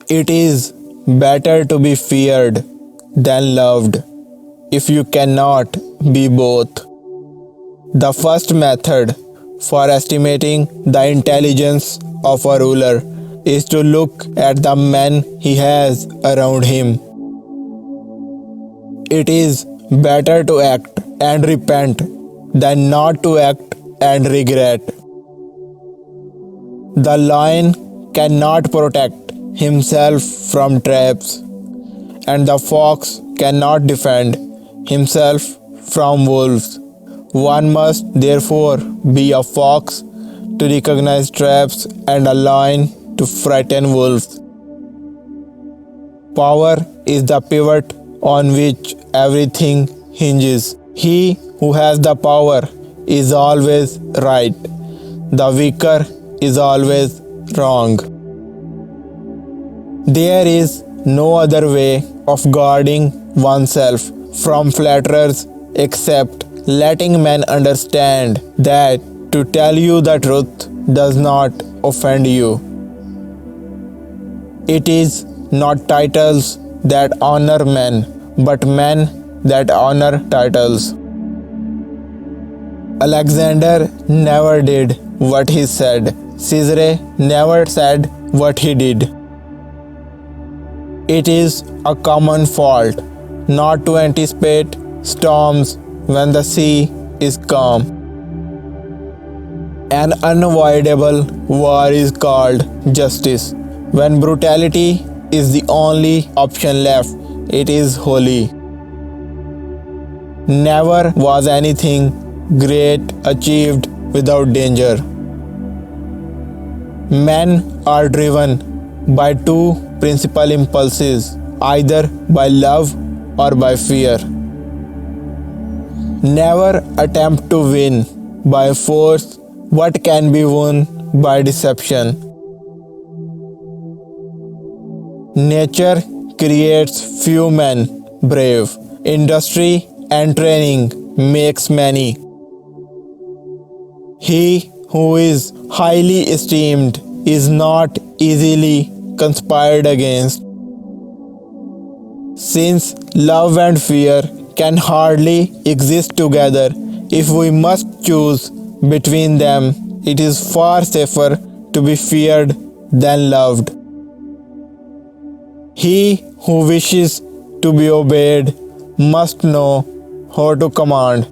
It is better to be feared than loved if you cannot be both. The first method for estimating the intelligence of a ruler is to look at the men he has around him. It is better to act and repent than not to act and regret. The lion cannot protect himself from traps, and the fox cannot defend himself from wolves. One must therefore be a fox to recognize traps and a lion to frighten wolves. Power is the pivot on which everything hinges. He who has the power is always right. The weaker is always wrong. There is no other way of guarding oneself from flatterers except letting men understand that to tell you the truth does not offend you. It is not titles that honor men, but men that honor titles. Alexander never did what he said. Caesar never said what he did. It is a common fault not to anticipate storms when the sea is calm. An unavoidable war is called justice. When brutality is the only option left, it is holy. Never was anything great achieved without danger. Men are driven by two principal impulses, either by love or by fear. Never attempt to win by force what can be won by deception. Nature creates few men brave. Industry and training makes many. He who is highly esteemed is not easily conspired against. Since love and fear can hardly exist together, if we must choose between them, it is far safer to be feared than loved. He who wishes to be obeyed must know how to command.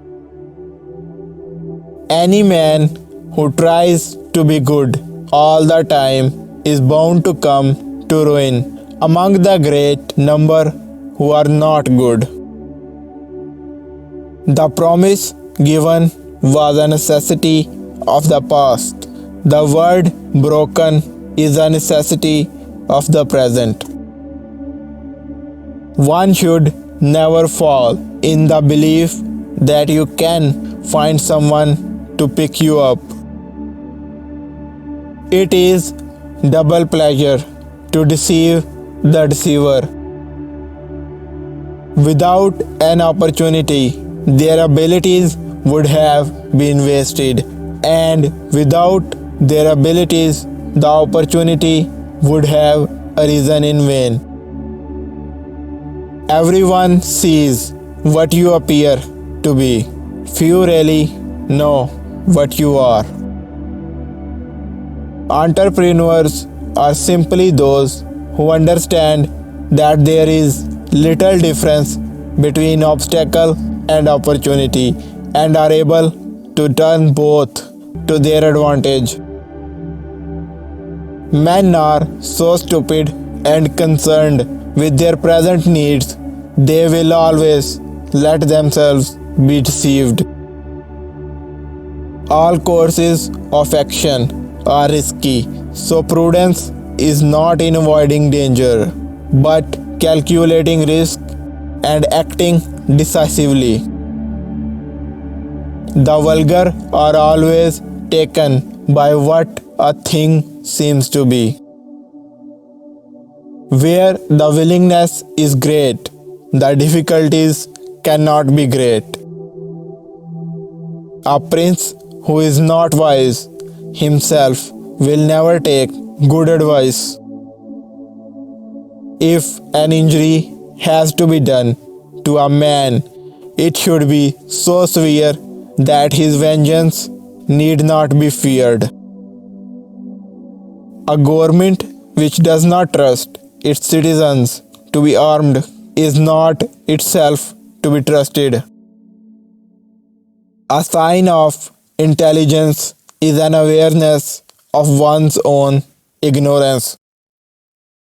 Any man who tries to be good all the time is bound to come to ruin. Among the great number who are not good. The promise given was a necessity of the past. The word broken is a necessity of the present. One should never fall in the belief that you can find someone to pick you up. It is double pleasure to deceive the deceiver. Without an opportunity, their abilities would have been wasted, and without their abilities, the opportunity would have arisen in vain. Everyone sees what you appear to be. Few really know what you are. Entrepreneurs are simply those who understand that there is little difference between obstacle and opportunity and are able to turn both to their advantage. Men are so stupid and concerned with their present needs, they will always let themselves be deceived. All courses of action are risky, so prudence is not in avoiding danger, but calculating risk and acting decisively. The vulgar are always taken by what a thing seems to be. Where the willingness is great, the difficulties cannot be great. A prince who is not wise himself will never take good advice. If an injury has to be done to a man, it should be so severe that his vengeance need not be feared. A government which does not trust its citizens to be armed is not itself to be trusted. A sign of intelligence is an awareness of one's own ignorance.